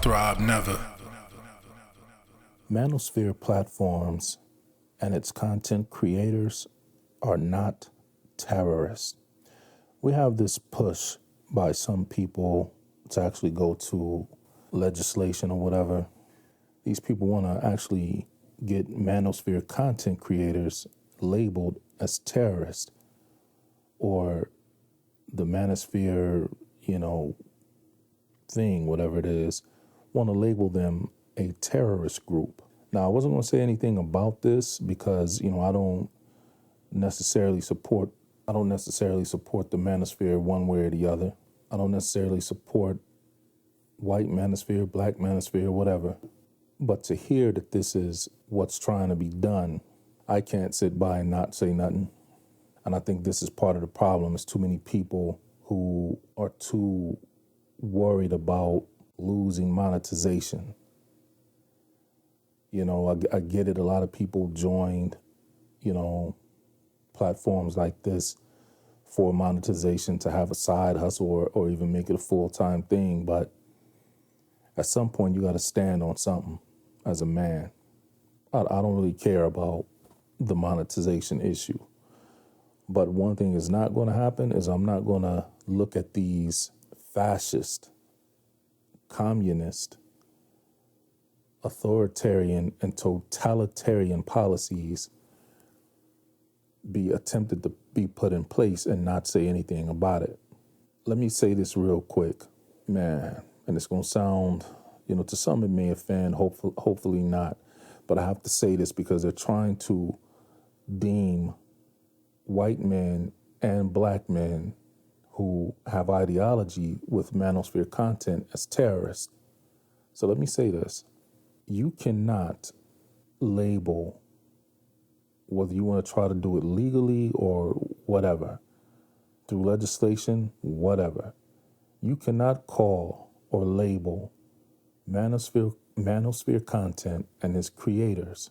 Throb never. Manosphere platforms and its content creators are not terrorists. We have this push by some people to actually go to legislation or whatever. These people want to actually get Manosphere content creators labeled as terrorists, or the Manosphere, thing, whatever it is, want to label them a terrorist group. Now, I wasn't going to say anything about this because, I don't necessarily support the Manosphere one way or the other. I don't necessarily support white Manosphere, black Manosphere, whatever. But to hear that this is what's trying to be done, I can't sit by and not say nothing. And I think this is part of the problem. It's too many people who are too worried about losing monetization. I get it. A lot of people joined, platforms like this for monetization, to have a side hustle or even make it a full-time thing. But at some point, you got to stand on something as a man. I don't really care about the monetization issue. But one thing is not going to happen is I'm not going to look at these fascist, communist, authoritarian, and totalitarian policies be attempted to be put in place and not say anything about it. Let me say this real quick, man, and it's going to sound, to some it may offend, hopefully not, but I have to say this because they're trying to deem white men and black men who have ideology with Manosphere content as terrorists. So let me say this. You cannot label, whether you want to try to do it legally or whatever, through legislation, whatever. You cannot call or label Manosphere content and its creators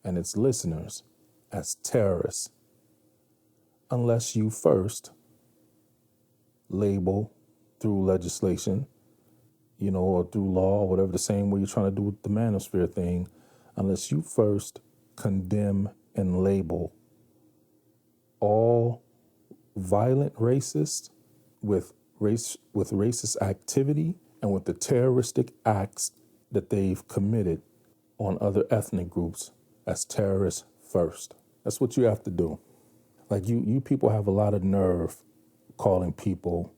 and its listeners as terrorists unless you first label through legislation, or through law or whatever, the same way you're trying to do with the Manosphere thing, unless you first condemn and label all violent racists with racist activity and with the terroristic acts that they've committed on other ethnic groups as terrorists first. That's what you have to do. Like you people have a lot of nerve calling people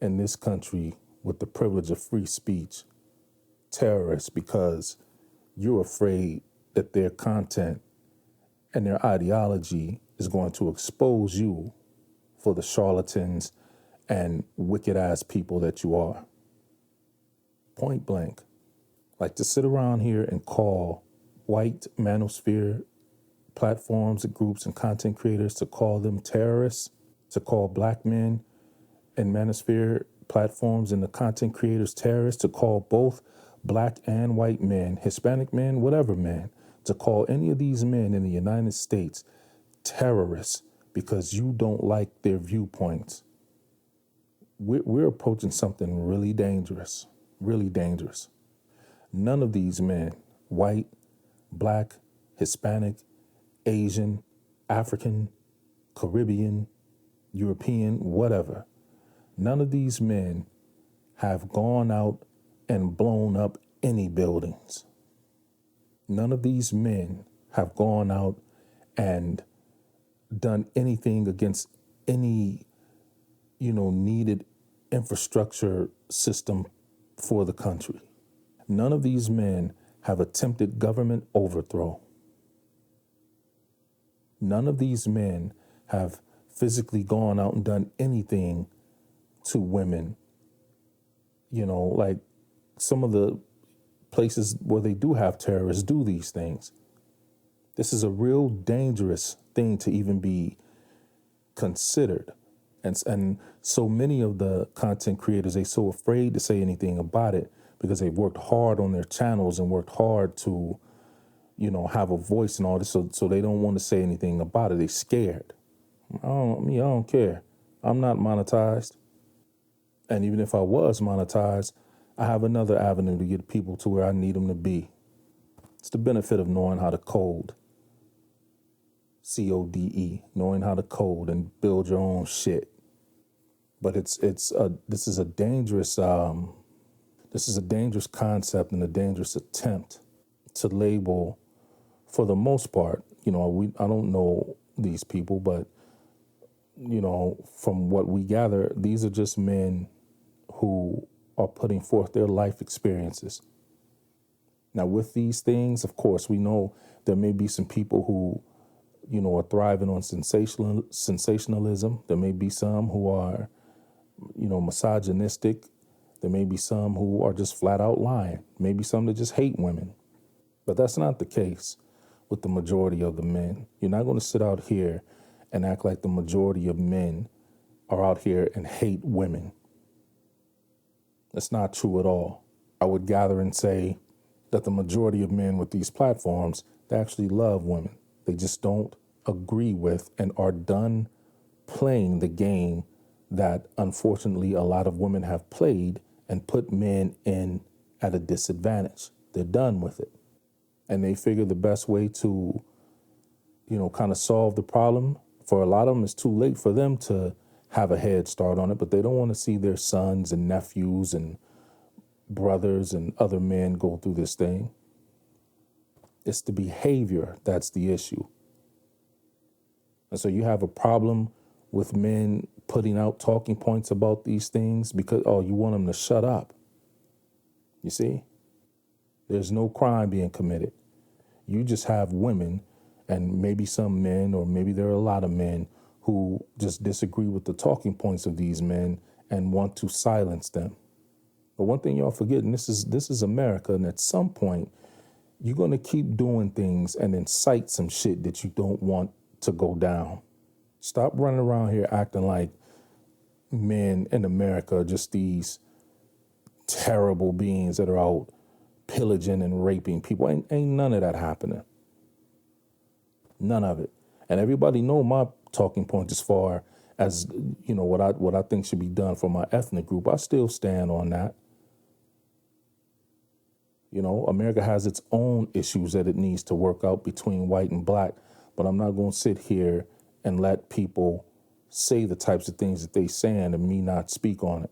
in this country with the privilege of free speech terrorists because you're afraid that their content and their ideology is going to expose you for the charlatans and wicked-ass people that you are. Point blank. Like, to sit around here and call white Manosphere platforms and groups and content creators, to call them terrorists, to call black men and Manosphere platforms and the content creators terrorists, to call both black and white men, Hispanic men, whatever men, to call any of these men in the United States terrorists because you don't like their viewpoints. We're approaching something really dangerous, really dangerous. None of these men, white, black, Hispanic, Asian, African, Caribbean, European, whatever, none of these men have gone out and blown up any buildings. None of these men have gone out and done anything against any, needed infrastructure system for the country. None of these men have attempted government overthrow. None of these men have physically gone out and done anything to women. Like some of the places where they do have terrorists do these things. This is a real dangerous thing to even be considered. And so many of the content creators, they're so afraid to say anything about it because they've worked hard on their channels and worked hard to, have a voice and all this. So they don't want to say anything about it. They're scared. I don't care. I'm not monetized. And even if I was monetized, I have another avenue to get people to where I need them to be. It's the benefit of knowing how to code. CODE, knowing how to code and build your own shit. But this is a dangerous concept and a dangerous attempt to label, for the most part. I don't know these people, but from what we gather, these are just men who are putting forth their life experiences. Now, with these things, of course, we know there may be some people who, are thriving on sensationalism. There may be some who are, misogynistic. There may be some who are just flat out lying. Maybe some that just hate women. But that's not the case with the majority of the men. You're not going to sit out here and act like the majority of men are out here and hate women. That's not true at all. I would gather and say that the majority of men with these platforms, they actually love women. They just don't agree with and are done playing the game that unfortunately a lot of women have played and put men in at a disadvantage. They're done with it. And they figure the best way to, kind of solve the problem, for a lot of them, it's too late for them to have a head start on it, but they don't want to see their sons and nephews and brothers and other men go through this thing. It's the behavior that's the issue. And so you have a problem with men putting out talking points about these things because, you want them to shut up. You see? There's no crime being committed. You just have women and maybe some men, or maybe there are a lot of men who just disagree with the talking points of these men and want to silence them. But one thing y'all forgetting, this is America, and at some point, you're going to keep doing things and incite some shit that you don't want to go down. Stop running around here acting like men in America are just these terrible beings that are out pillaging and raping people. Ain't none of that happening. None of it. And everybody know my talking point as far as, what I think should be done for my ethnic group. I still stand on that. America has its own issues that it needs to work out between white and black, but I'm not going to sit here and let people say the types of things that they saying and me not speak on it.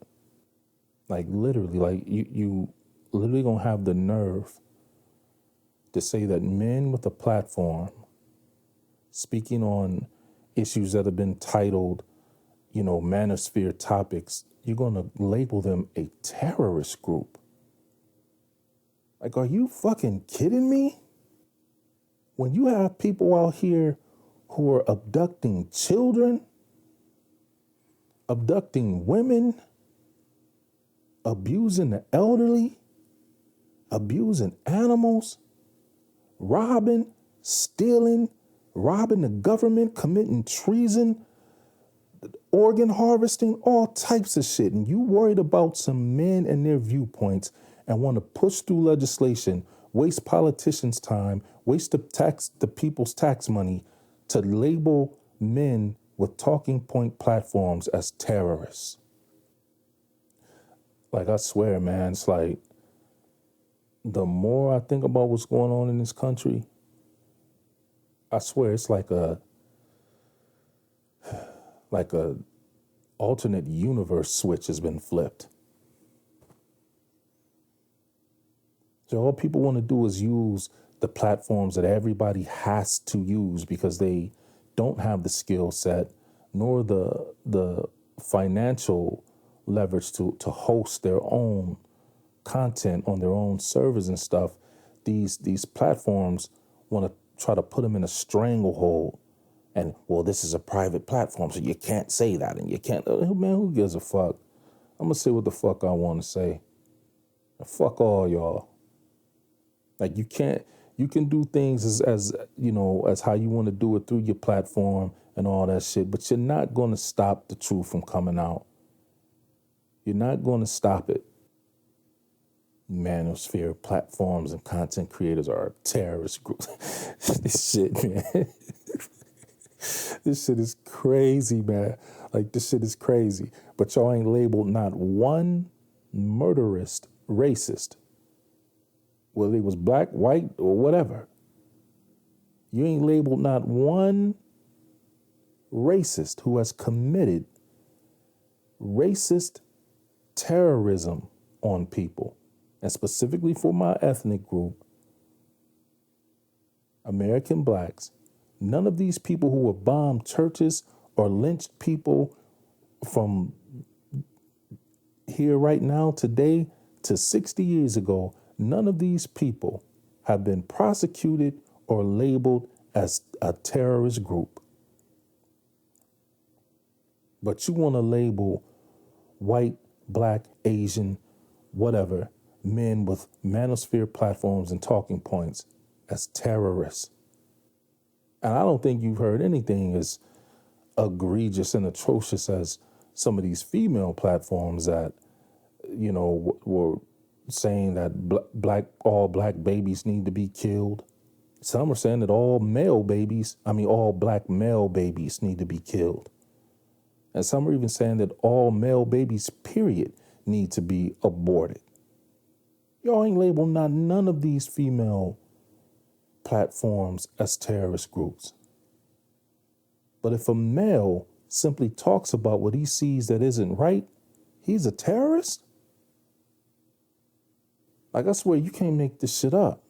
Like literally, like you literally gonna have the nerve to say that men with a platform speaking on issues that have been titled, Manosphere topics, you're gonna label them a terrorist group. Like, are you fucking kidding me? When you have people out here who are abducting children, abducting women, abusing the elderly, abusing animals, robbing, stealing, robbing the government, committing treason, organ harvesting, all types of shit. And you worried about some men and their viewpoints and want to push through legislation, waste politicians' time, waste the people's tax money to label men with talking point platforms as terrorists. Like, I swear, man, it's like the more I think about what's going on in this country, I swear it's like a alternate universe switch has been flipped. So all people want to do is use the platforms that everybody has to use because they don't have the skill set nor the financial leverage to host their own content on their own servers and stuff. These platforms want to try to put them in a stranglehold. And, well, this is a private platform, so you can't say that, and you can't. Man, who gives a fuck? I'm going to say what the fuck I want to say. And fuck all y'all. Like, you can do things as how you want to do it through your platform and all that shit, but you're not going to stop the truth from coming out. You're not going to stop it. Manosphere platforms and content creators are a terrorist group. This shit, man. This shit is crazy, man. Like, this shit is crazy. But y'all ain't labeled not one murderist racist, whether it was black, white, or whatever. You ain't labeled not one racist who has committed racist terrorism on people, and specifically for my ethnic group, American blacks. None of these people who have bombed churches or lynched people from here right now today to 60 years ago, none of these people have been prosecuted or labeled as a terrorist group. But you want to label white, black, Asian, whatever, men with Manosphere platforms and talking points as terrorists. And I don't think you've heard anything as egregious and atrocious as some of these female platforms that, were saying that all black babies need to be killed. Some are saying that all black male babies need to be killed. And some are even saying that all male babies, period, need to be aborted. Y'all ain't labeled none of these female platforms as terrorist groups. But if a male simply talks about what he sees that isn't right, he's a terrorist? Like, I swear, you can't make this shit up.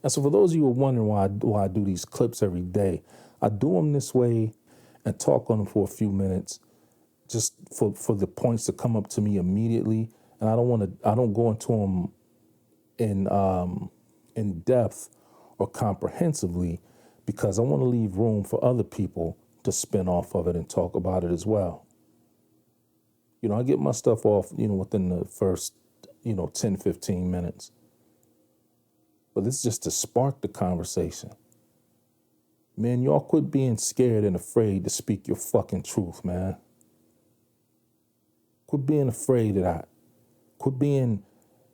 And so for those of you who are wondering why I do these clips every day, I do them this way and talk on them for a few minutes just for the points to come up to me immediately. And I don't go into them in depth or comprehensively, because I want to leave room for other people to spin off of it and talk about it as well. I get my stuff off, within the first, 10, 15 minutes. But this is just to spark the conversation. Man, y'all quit being scared and afraid to speak your fucking truth, man. Quit being afraid of that. Quit being,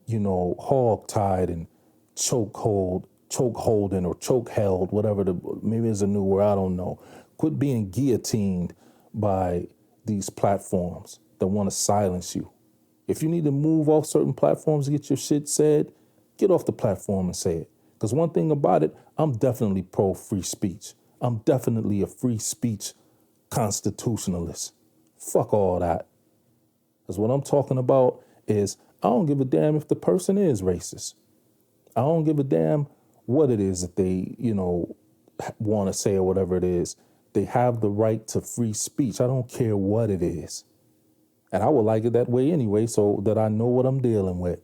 hog-tied and chokeholding or choke-held, maybe there's a new word, I don't know. Quit being guillotined by these platforms that want to silence you. If you need to move off certain platforms to get your shit said, get off the platform and say it. Because one thing about it, I'm definitely pro-free speech. I'm definitely a free speech constitutionalist. Fuck all that. Because what I'm talking about is, I don't give a damn if the person is racist. I don't give a damn what it is that they, want to say or whatever it is. They have the right to free speech. I don't care what it is. And I would like it that way anyway, so that I know what I'm dealing with.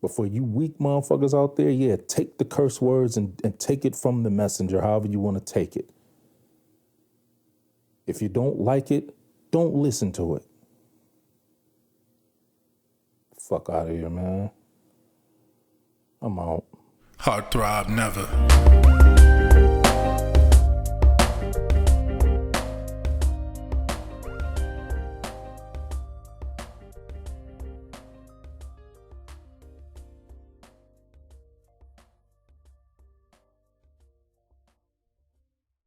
But for you weak motherfuckers out there, yeah, take the curse words and take it from the messenger, however you want to take it. If you don't like it, don't listen to it. Fuck out of here, man. I'm out. Heart throb never.